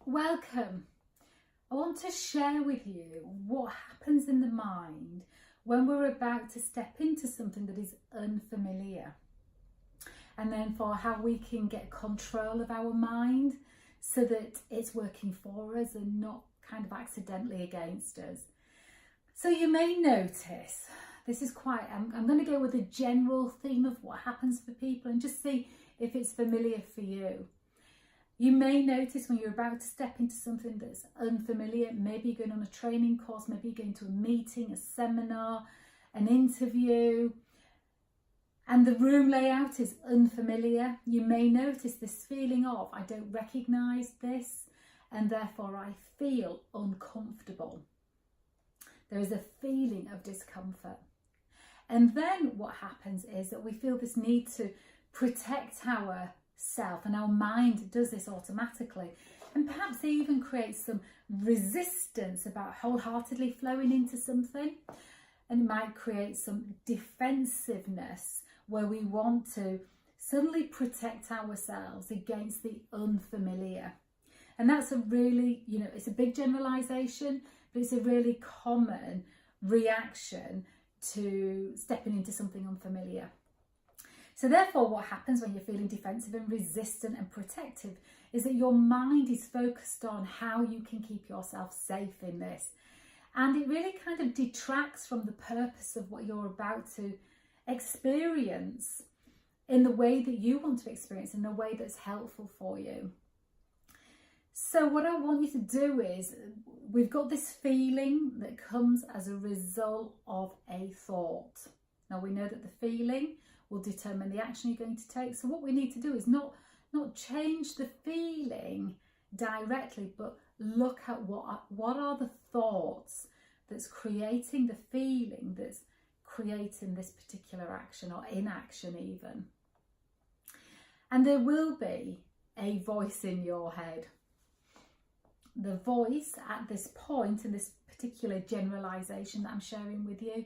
Welcome. I want to share with you what happens in the mind when we're about to step into something that is unfamiliar, and then for how we can get control of our mind so that it's working for us and not kind of accidentally against us. So you may notice, this is I'm going to go with a general theme of what happens for people and just see if it's familiar for you. You may notice when you're about to step into something that's unfamiliar, maybe you're going on a training course, maybe you're going to a meeting, a seminar, an interview, and the room layout is unfamiliar. You may notice this feeling of, I don't recognise this, and therefore I feel uncomfortable. There is a feeling of discomfort. And then what happens is that we feel this need to protect ourselves, and our mind does this automatically, and perhaps it even creates some resistance about wholeheartedly flowing into something, and it might create some defensiveness where we want to suddenly protect ourselves against the unfamiliar. And that's a really, it's a big generalization, but it's a really common reaction to stepping into something unfamiliar. So therefore, what happens when you're feeling defensive and resistant and protective is that your mind is focused on how you can keep yourself safe in this. And it really kind of detracts from the purpose of what you're about to experience in the way that you want to experience, in the way that's helpful for you. So what I want you to do is, we've got this feeling that comes as a result of a thought. Now we know that the feeling will determine the action you're going to take. So what we need to do is not change the feeling directly, but look at what are the thoughts that's creating the feeling that's creating this particular action or inaction even. And there will be a voice in your head. The voice at this point in this particular generalization that I'm sharing with you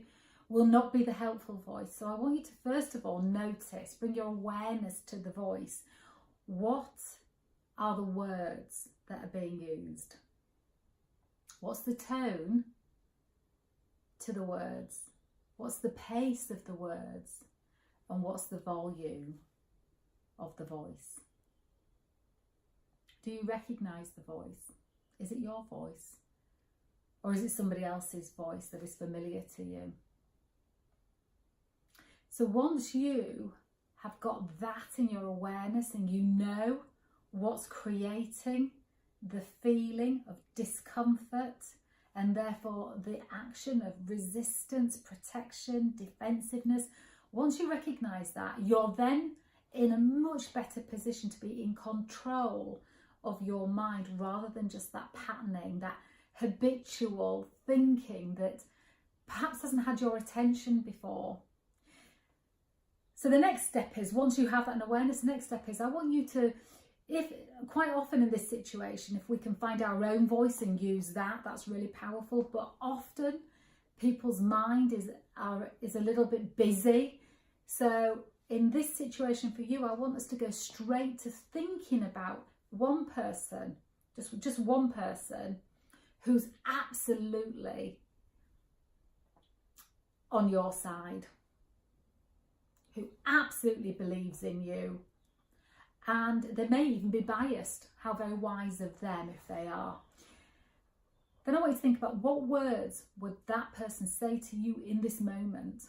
will not be the helpful voice. So I want you to first of all notice, bring your awareness to the voice. What are the words that are being used? What's the tone to the words? What's the pace of the words? And what's the volume of the voice? Do you recognise the voice? Is it your voice? Or is it somebody else's voice that is familiar to you? So once you have got that in your awareness and you know what's creating the feeling of discomfort and therefore the action of resistance, protection, defensiveness, once you recognise that, you're then in a much better position to be in control of your mind rather than just that patterning, that habitual thinking that perhaps hasn't had your attention before. So the next step is, once you have that awareness, the next step is I want you to, if quite often in this situation, if we can find our own voice and use that, that's really powerful. But often people's mind is a little bit busy. So in this situation for you, I want us to go straight to thinking about one person, just one person who's absolutely on your side, who absolutely believes in you, and they may even be biased. How very wise of them if they are. Then I want you to think about, what words would that person say to you in this moment?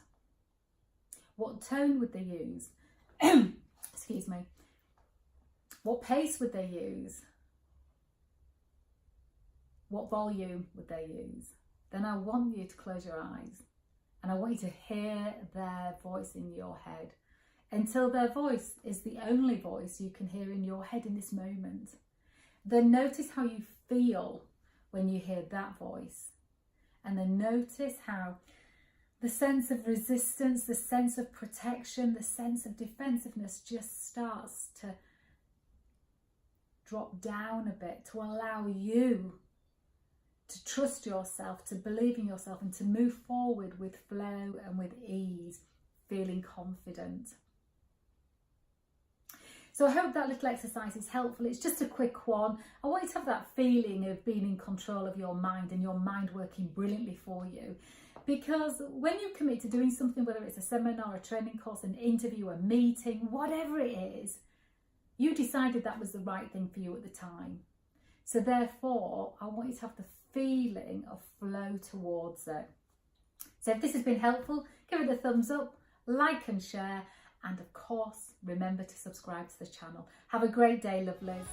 What tone would they use? Excuse me. What pace would they use? What volume would they use? Then I want you to close your eyes and I want you to hear their voice in your head until their voice is the only voice you can hear in your head in this moment. Then notice how you feel when you hear that voice. And then notice how the sense of resistance, the sense of protection, the sense of defensiveness just starts to drop down a bit, to allow you to trust yourself, to believe in yourself, and to move forward with flow and with ease, feeling confident. So I hope that little exercise is helpful. It's just a quick one. I want you to have that feeling of being in control of your mind and your mind working brilliantly for you. Because when you commit to doing something, whether it's a seminar, a training course, an interview, a meeting, whatever it is, you decided that was the right thing for you at the time. So therefore, I want you to have the feeling of flow towards it. So if this has been helpful, give it a thumbs up, like and share, and of course, remember to subscribe to the channel. Have a great day, lovelies.